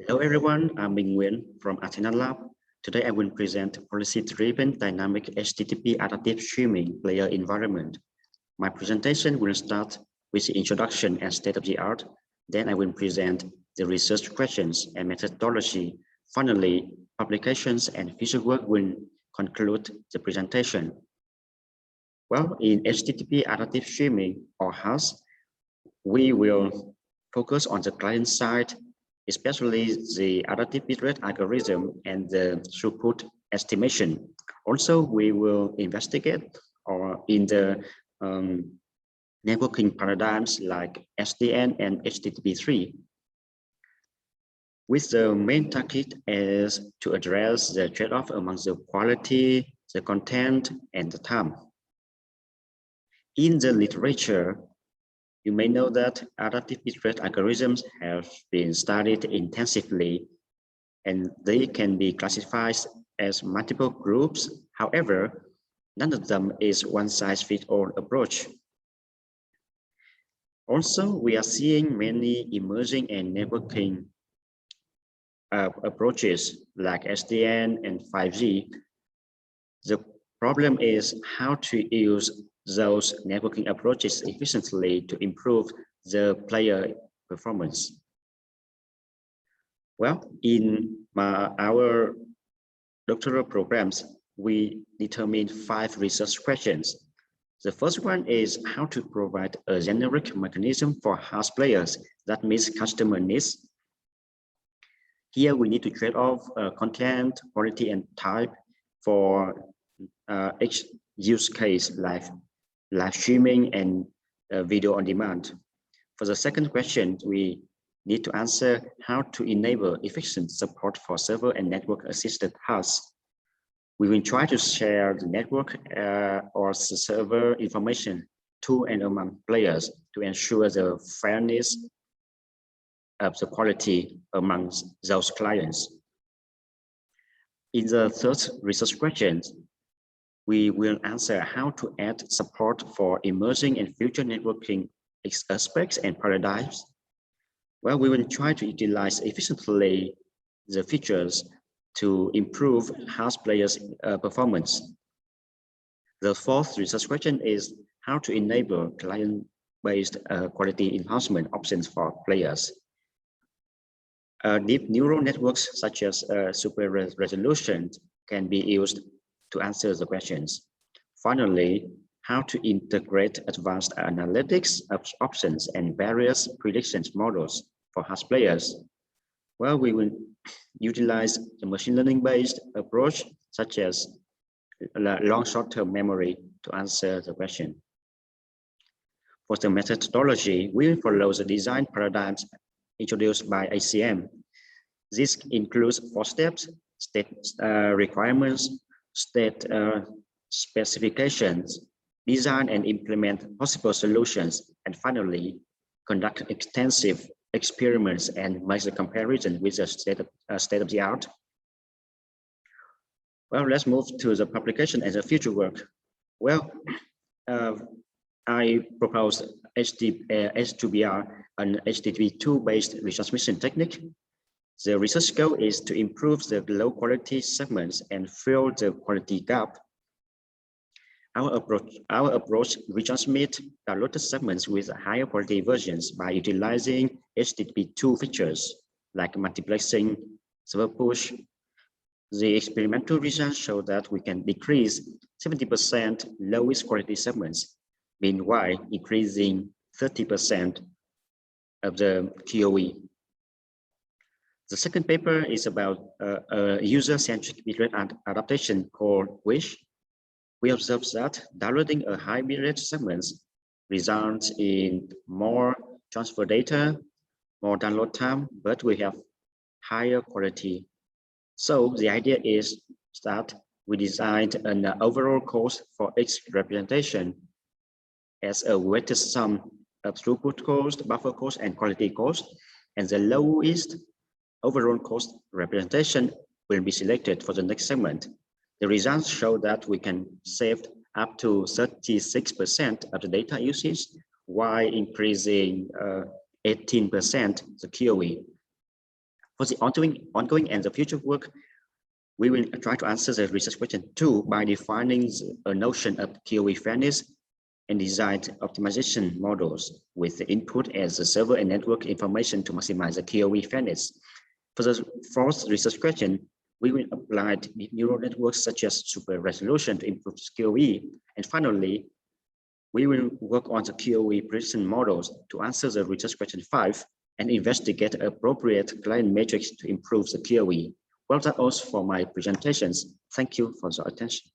Hello everyone, I'm Nguyen from ATHENA Lab. Today I will present policy-driven dynamic HTTP adaptive streaming player environment. My presentation will start with the introduction and state-of-the-art. Then I will present the research questions and methodology. Finally, publications and future work will conclude the presentation. Well, in HTTP adaptive streaming or HAS, we will focus on the client side, especially the adaptive bitrate algorithm and the throughput estimation. Also, we will investigate in the networking paradigms like SDN and HTTP3, with the main target is to address the trade-off among the quality, the content, and the time. In the literature, you may know that adaptive bitrate algorithms have been studied intensively, and they can be classified as multiple groups. However, none of them is one-size-fits-all approach. Also, we are seeing many emerging and networking approaches like SDN and 5G. The problem is how to use those networking approaches efficiently to improve the player performance. Well, in our doctoral programs, we determined 5 research questions. The first one is how to provide a generic mechanism for house players that meets customer needs. Here we need to trade off content, quality, and type for each use case like live streaming and video on demand. For the second question, we need to answer how to enable efficient support for server and network assisted hosts. We will try to share the network or the server information to and among players to ensure the fairness of the quality among those clients. In the third research question, we will answer how to add support for emerging and future networking aspects and paradigms. Well, we will try to utilize efficiently the features to improve house players' performance. The fourth research question is how to enable client-based quality enhancement options for players. Deep neural networks such as super resolution can be used to answer the questions. Finally, how to integrate advanced analytics options and various predictions models for house players. Well, we will utilize the machine learning based approach such as long short-term memory to answer the question. For the methodology, we will follow the design paradigms introduced by ACM. This includes 4 steps: state requirements, state specifications, design and implement possible solutions, and finally, conduct extensive experiments and make a comparison with the state of the art. Well, let's move to the publication and the future work. Well, I proposed H2BR, an HTTP2 based retransmission technique. The research goal is to improve the low quality segments and fill the quality gap. Our approach retransmit downloaded segments with higher quality versions by utilizing HTTP2 features like multiplexing, server push. The experimental results show that we can decrease 70% lowest quality segments, meanwhile increasing 30% of the QoE. The second paper is about a user-centric bitrate adaptation called WISH. We observed that downloading a high bitrate segments results in more transfer data, more download time, but we have higher quality. So the idea is that we designed an overall cost for each representation as a weighted sum of throughput cost, buffer cost, and quality cost, and the lowest overall cost representation will be selected for the next segment. The results show that we can save up to 36% of the data usage while increasing 18% the QoE. For the ongoing and the future work, we will try to answer the research question 2 by defining a notion of QoE fairness and design optimization models with the input as the server and network information to maximize the QoE fairness. For the fourth research question, we will apply deep neural networks such as super resolution to improve QoE. And finally, we will work on the QoE prediction models to answer the research question 5 and investigate appropriate client metrics to improve the QoE. Well, that's all for my presentations. Thank you for your attention.